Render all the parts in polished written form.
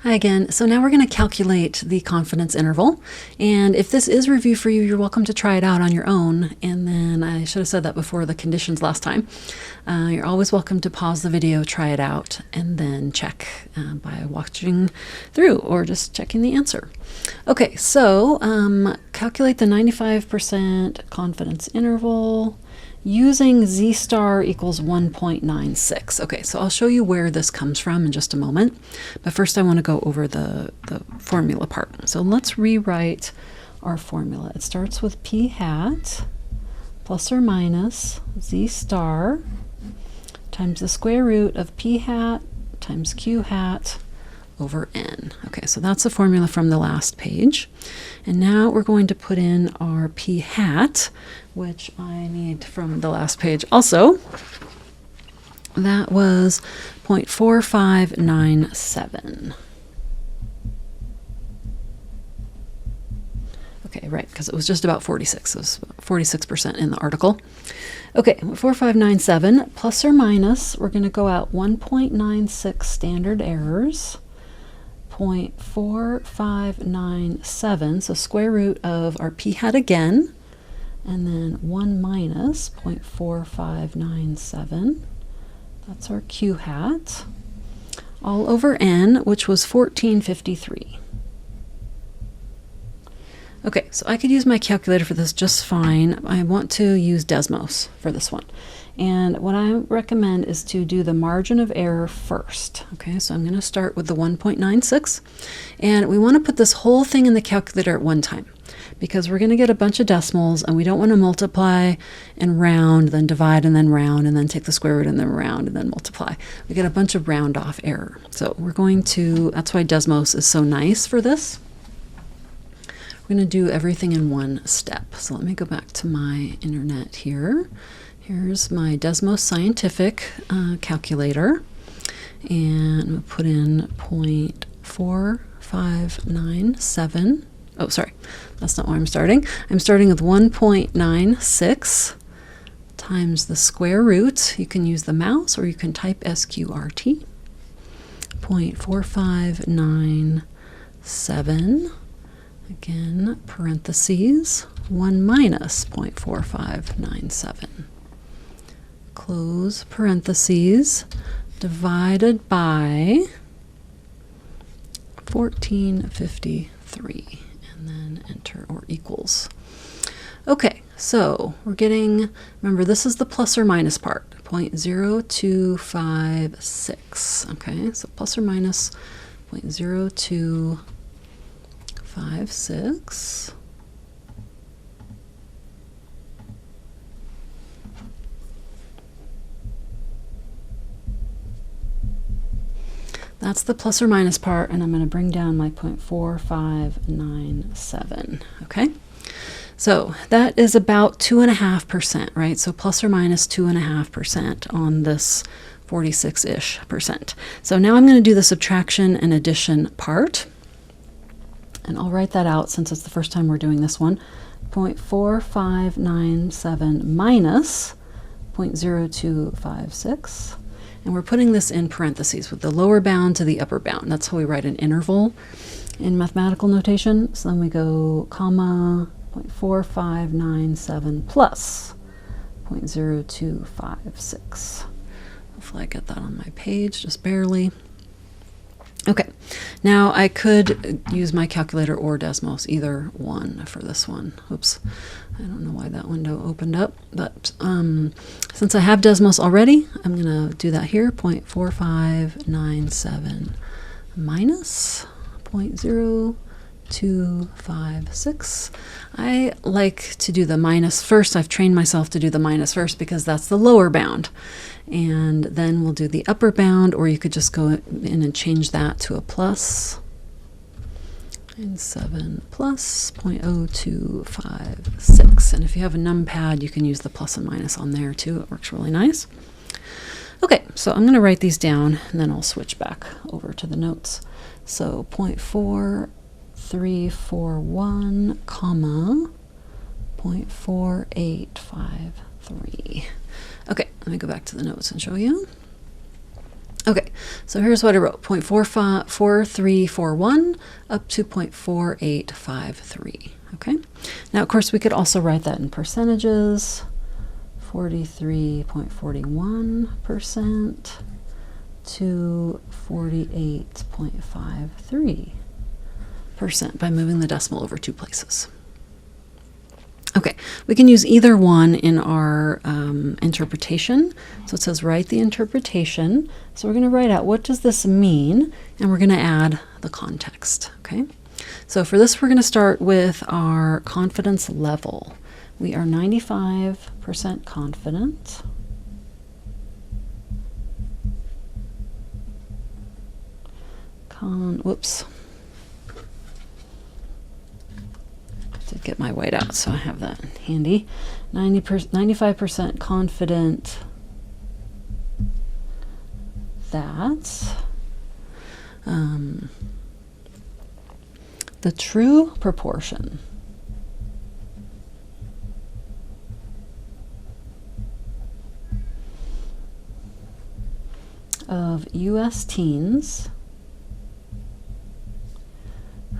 Hi again. So now we're going to calculate the confidence interval. And if this is review for you, you're welcome to try it out on your own. And then I should have said that before the conditions last time. You're always welcome to pause the video, try it out, and then check by watching through or just checking the answer. Okay, so calculate the 95% confidence interval using z star equals 1.96. Okay, so I'll show you where this comes from in just a moment. But first I want to go over the formula part. So let's rewrite our formula. It starts with p hat plus or minus z star times the square root of p hat times q hat over n. Okay, so that's the formula from the last page. And now we're going to put in our p hat, which I need from the last page also. That was 0.4597. Okay, right, because it was just about 46. It was 46% in the article. Okay, 4597 plus or minus, we're going to go out 1.96 standard errors. 0.4597, so square root of our p hat again, and then 1 minus 0.4597, that's our q hat, all over n, which was 1453. Okay, so I could use my calculator for this just fine. I want to use Desmos for this one. And what I recommend is to do the margin of error first. Okay, so I'm going to start with the 1.96. And we want to put this whole thing in the calculator at one time, because we're going to get a bunch of decimals and we don't want to multiply and round, then divide and then round, and then take the square root and then round and then multiply. We get a bunch of round off error. So we're going to, that's why Desmos is so nice for this. We're going to do everything in one step. So let me go back to my internet here. Here's my Desmos Scientific calculator, and I'm going to put in 0.4597. Oh, sorry, that's not where I'm starting. I'm starting with 1.96 times the square root. You can use the mouse or you can type SQRT. 0.4597. Again, parentheses, 1 minus 0.4597. Close parentheses, divided by 1453, and then enter or equals. Okay, so we're getting, remember this is the plus or minus part, 0.0256. Okay, so plus or minus 0.0256. That's the plus or minus part, and I'm going to bring down my 0.4597, okay? So that is about 2.5%, right? So plus or minus 2.5% on this 46-ish percent. So now I'm going to do the subtraction and addition part, and I'll write that out since it's the first time we're doing this one. 0.4597 minus 0.0256. And we're putting this in parentheses with the lower bound to the upper bound. That's how we write an interval in mathematical notation. So then we go comma 0.4597 plus 0.0256. Hopefully I get that on my page, just barely. Okay, now I could use my calculator or Desmos, either one for this one. Oops, I don't know why that window opened up, but since I have Desmos already, I'm going to do that here, 0.4597 minus 0.0256. I like to do the minus first. I've trained myself to do the minus first because that's the lower bound. And then we'll do the upper bound, or you could just go in and change that to a plus. And 7 plus 0.0256. And if you have a numpad, you can use the plus and minus on there too. It works really nice. Okay, so I'm going to write these down, and then I'll switch back over to the notes. So 0.4341, comma 0.4853. Okay, let me go back to the notes and show you. Okay, so here's what I wrote, 0.4341 up to 0.4853, okay? Now, of course, we could also write that in percentages, 43.41% to 48.53% by moving the decimal over 2 places. Okay, we can use either one in our interpretation. So it says write the interpretation. So we're going to write out what does this mean, and we're going to add the context. Okay, so for this we're going to start with our confidence level. We are 95% confident. Whoops. To get my white out, so I have that handy. 95% confident that the true proportion of U.S. teens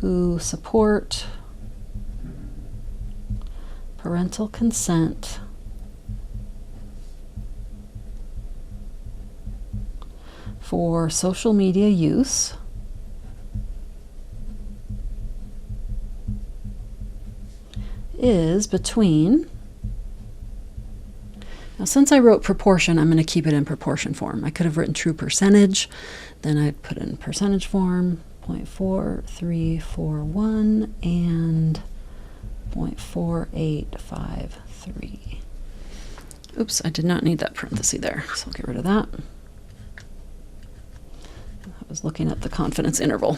who support parental consent for social media use is between, now since I wrote proportion, I'm going to keep it in proportion form. I could have written true percentage, then I'd put it in percentage form, 0.4341 and 0.4853. Oops, I did not need that parenthesis there, so I'll get rid of that. I was looking at the confidence interval.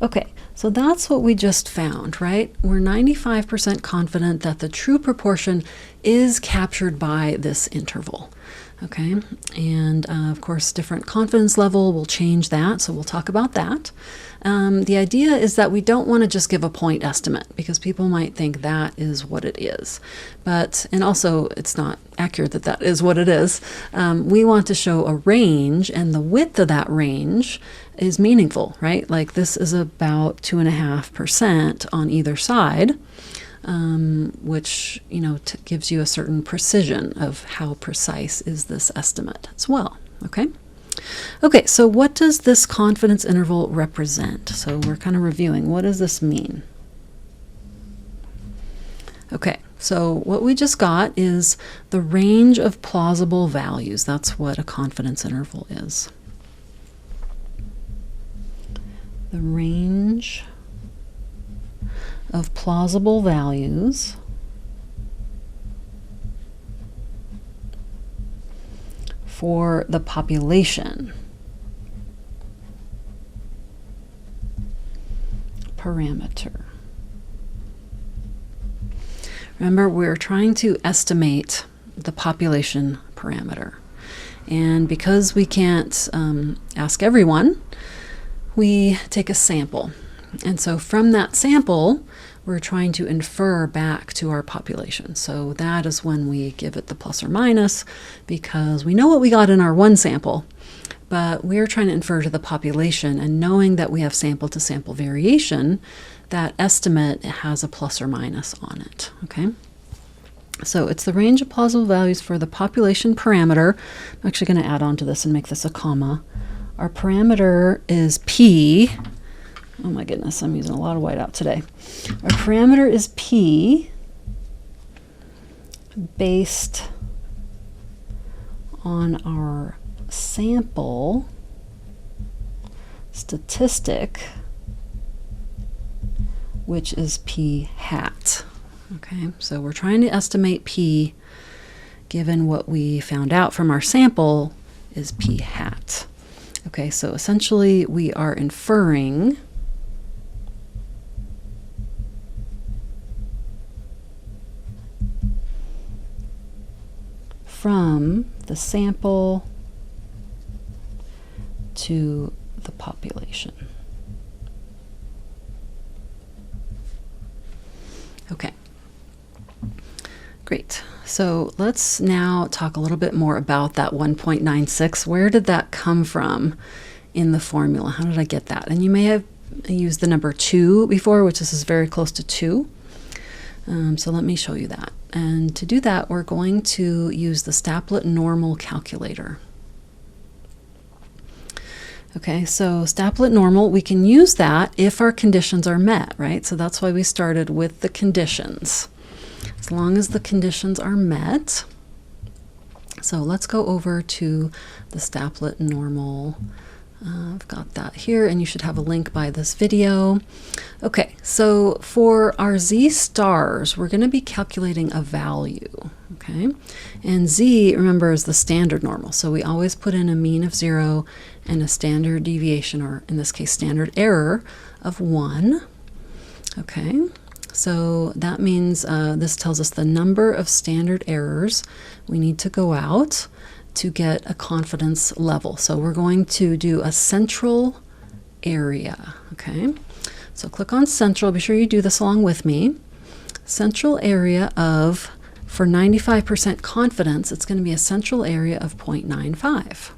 Okay, so that's what we just found, right? We're 95% confident that the true proportion is captured by this interval. Okay, and of course, different confidence level will change that, so we'll talk about that. The idea is that we don't want to just give a point estimate because people might think that is what it is. And also, it's not accurate that that is what it is. We want to show a range, and the width of that range is meaningful, right? Like this is about 2.5% on either side. Which, you know, gives you a certain precision of how precise is this estimate as well, okay? Okay, so what does this confidence interval represent? So we're kind of reviewing, what does this mean? Okay, so what we just got is the range of plausible values. That's what a confidence interval is. The range of plausible values for the population parameter. Remember, we're trying to estimate the population parameter. And because we can't ask everyone, we take a sample. And so from that sample, we're trying to infer back to our population. So that is when we give it the plus or minus, because we know what we got in our one sample, but we're trying to infer to the population, and knowing that we have sample to sample variation, that estimate has a plus or minus on it, okay? So it's the range of plausible values for the population parameter. I'm actually going to add on to this and make this a comma. Our parameter is P. Oh my goodness, I'm using a lot of whiteout today. Our parameter is P based on our sample statistic, which is P hat. Okay, so we're trying to estimate P given what we found out from our sample is P hat. Okay, so essentially we are inferring from the sample to the population. Okay. Great. So let's now talk a little bit more about that 1.96. Where did that come from in the formula? How did I get that? And you may have used the number 2 before, which is very close to 2. So let me show you that. And to do that, we're going to use the Staplett normal calculator. Okay, so Staplett normal, we can use that if our conditions are met, right? So that's why we started with the conditions. As long as the conditions are met. So let's go over to the Staplett normal. I've got that here, and you should have a link by this video. Okay, so for our z stars, we're going to be calculating a value, okay? And z, remember, is the standard normal. So we always put in a mean of 0 and a standard deviation, or in this case, standard error of 1, okay? So that means this tells us the number of standard errors we need to go out to get a confidence level. So we're going to do a central area, okay? So click on central, be sure you do this along with me. Central area of, for 95% confidence, it's going to be a central area of 0.95.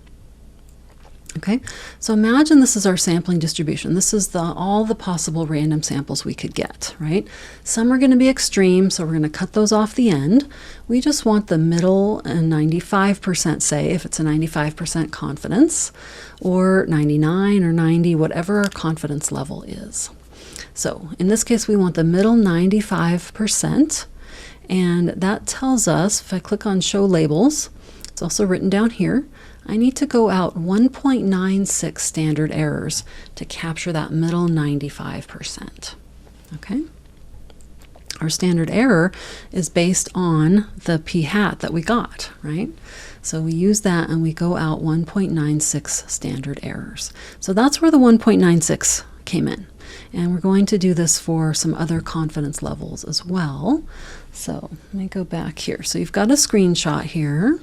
Okay, so imagine this is our sampling distribution. This is all the possible random samples we could get, right? Some are going to be extreme, so we're going to cut those off the end. We just want the middle and 95%, say, if it's a 95% confidence, or 99 or 90, whatever our confidence level is. So in this case, we want the middle 95%, and that tells us, if I click on Show Labels, it's also written down here, I need to go out 1.96 standard errors to capture that middle 95%. Okay? Our standard error is based on the p-hat that we got, right? So we use that and we go out 1.96 standard errors. So that's where the 1.96 came in. And we're going to do this for some other confidence levels as well. So let me go back here. So you've got a screenshot here.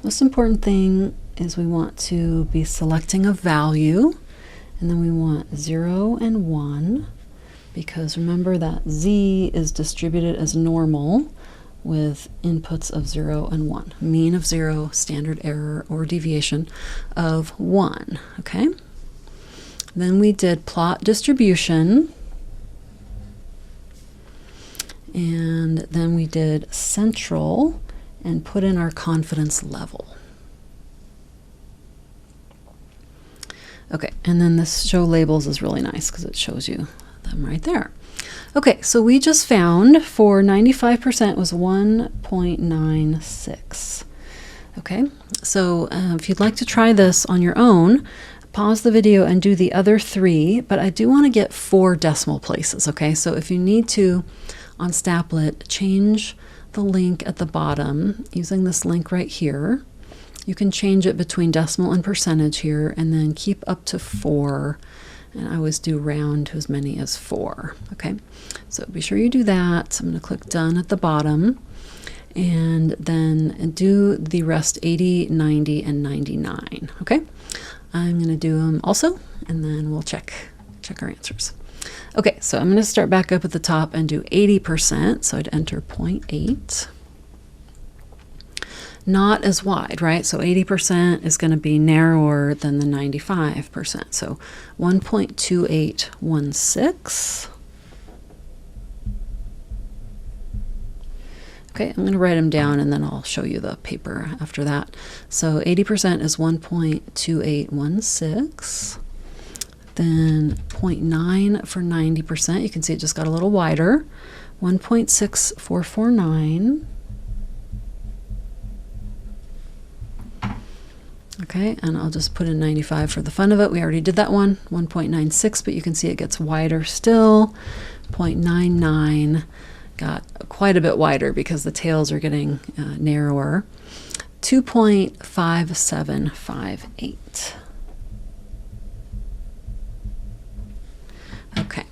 Most important thing is we want to be selecting a value, and then we want 0 and 1, because remember that z is distributed as normal with inputs of 0 and 1. Mean of 0, standard error or deviation of 1. Okay? Then we did plot distribution, and then we did central, and put in our confidence level. Okay, and then this show labels is really nice because it shows you them right there. Okay, so we just found for 95% was 1.96. Okay, so if you'd like to try this on your own, pause the video and do the other 3, but I do want to get 4 decimal places, okay? So if you need to, on Staplett, change the link at the bottom using this link right here. You can change it between decimal and percentage here, and then keep up to 4, and I always do round to as many as 4. Okay, so be sure you do that. So I'm going to click done at the bottom, and then do the rest 80, 90, and 99. Okay, I'm going to do them also, and then we'll check our answers. Okay, so I'm going to start back up at the top and do 80%, so I'd enter 0.8. Not as wide, right? So 80% is going to be narrower than the 95%. So 1.2816. Okay, I'm going to write them down and then I'll show you the paper after that. So 80% is 1.2816. Then 0.9 for 90%. You can see it just got a little wider. 1.6449. Okay, and I'll just put in 95 for the fun of it. We already did that one. 1.96, but you can see it gets wider still. 0.99 got quite a bit wider because the tails are getting narrower. 2.5758. Okay,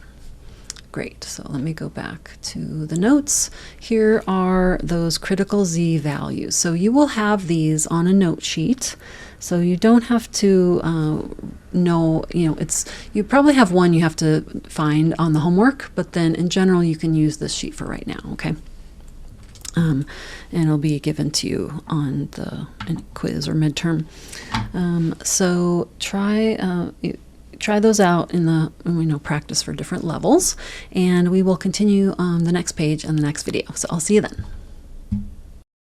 great. So let me go back to the notes. Here are those critical Z values. So you will have these on a note sheet. So you don't have to know, you probably have one you have to find on the homework, but then in general you can use this sheet for right now, okay? and it'll be given to you on the quiz or midterm. So try those out in the practice for different levels, and we will continue on the next page in the next video. So I'll see you then.